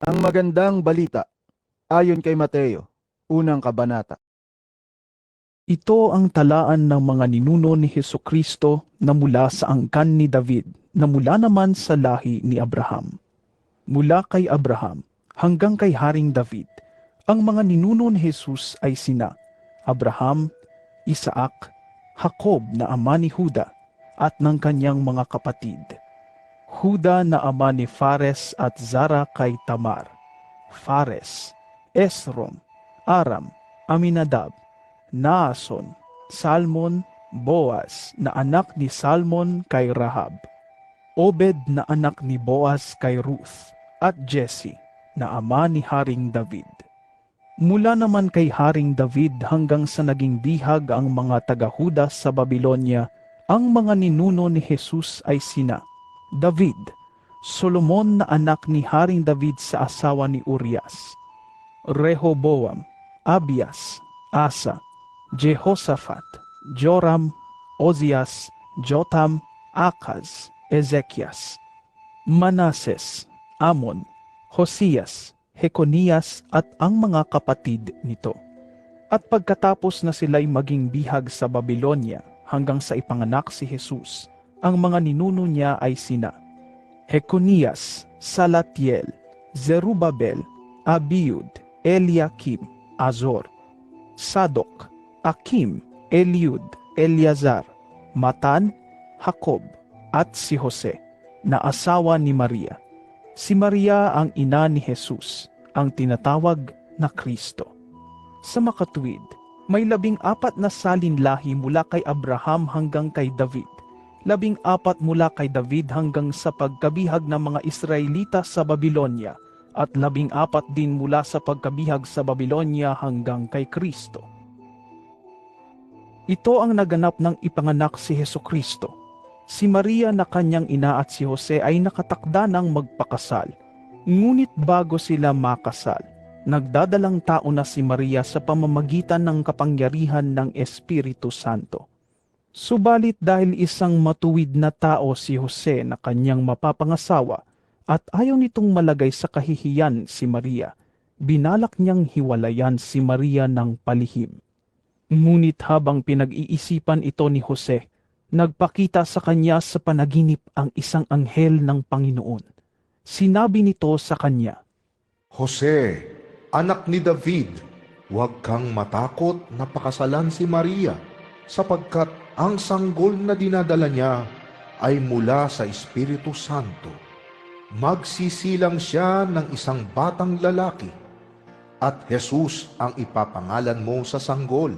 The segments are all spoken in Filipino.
Ang magandang balita ayon kay Mateo, unang kabanata. Ito ang talaan ng mga ninuno ni Hesukristo na mula sa angkan ni David, na mula naman sa lahi ni Abraham. Mula kay Abraham hanggang kay Haring David, ang mga ninuno ni Jesus ay sina Abraham, Isaac, Jacob na ama ni Juda at ng kanyang mga kapatid. Juda na ama ni Fares at Zara kay Tamar. Fares, Esrom, Aram, Aminadab, Naason, Salmon, Boaz na anak ni Salmon kay Rahab, Obed na anak ni Boaz kay Ruth, at Jesse na ama ni Haring David. Mula naman kay Haring David hanggang sa naging bihag ang mga taga-Huda sa Babylonia, ang mga ninuno ni Jesus ay sina David, Solomon na anak ni Haring David sa asawa ni Urias, Rehoboam, Abias, Asa, Jehoshaphat, Joram, Ozias, Jotam, Akaz, Ezekias, Manases, Amon, Hosias, Hekonias at ang mga kapatid nito. At pagkatapos na sila'y maging bihag sa Babylonia hanggang sa ipanganak si Jesus, ang mga ninuno niya ay sina Hekonias, Salatiel, Zerubabel, Abiud, Eliakim, Azor, Sadok, Akim, Eliud, Eleazar, Matan, Jacob, at si Jose, na asawa ni Maria. Si Maria ang ina ni Jesus, ang tinatawag na Kristo. Sa makatuwid, may 14 na salinlahi mula kay Abraham hanggang kay David, 14 mula kay David hanggang sa pagkabihag ng mga Israelita sa Babylonia, at 14 din mula sa pagkabihag sa Babylonia hanggang kay Kristo. Ito ang naganap ng ipanganak si Hesukristo. Si Maria na kanyang ina at si Jose ay nakatakda ng magpakasal. Ngunit bago sila makasal, nagdadalang tao na si Maria sa pamamagitan ng kapangyarihan ng Espiritu Santo. Subalit dahil isang matuwid na tao si Jose na kanyang mapapangasawa at ayaw nitong malagay sa kahihiyan si Maria, binalak niyang hiwalayan si Maria ng palihim. Ngunit habang pinag-iisipan ito ni Jose, nagpakita sa kanya sa panaginip ang isang anghel ng Panginoon. Sinabi nito sa kanya, Jose, anak ni David, huwag kang matakot na pakasalan si Maria, sapagkat ang sanggol na dinadala niya ay mula sa Espiritu Santo. Magsisilang siya ng isang batang lalaki, at Jesus ang ipapangalan mo sa sanggol,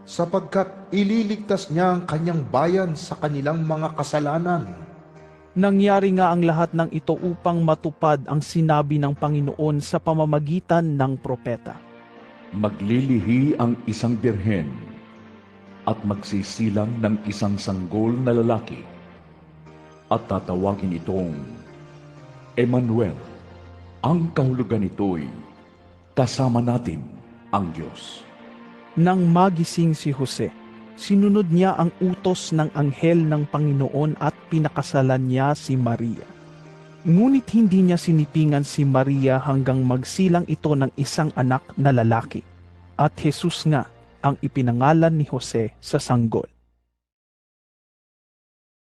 sapagkat ililigtas niya ang kanyang bayan sa kanilang mga kasalanan. nangyari nga ang lahat ng ito upang matupad ang sinabi ng Panginoon sa pamamagitan ng propeta. Maglilihi ang isang birhen at magsisilang ng isang sanggol na lalaki at tatawagin itong Emmanuel. Ang kahulugan nito'y kasama natin ang Diyos. Nang magising si Jose, sinunod niya ang utos ng anghel ng Panginoon at pinakasalan niya si Maria. Ngunit hindi niya sinipingan si Maria hanggang magsilang ito ng isang anak na lalaki. At Jesus nga ang ipinangalan ni Jose sa sanggol.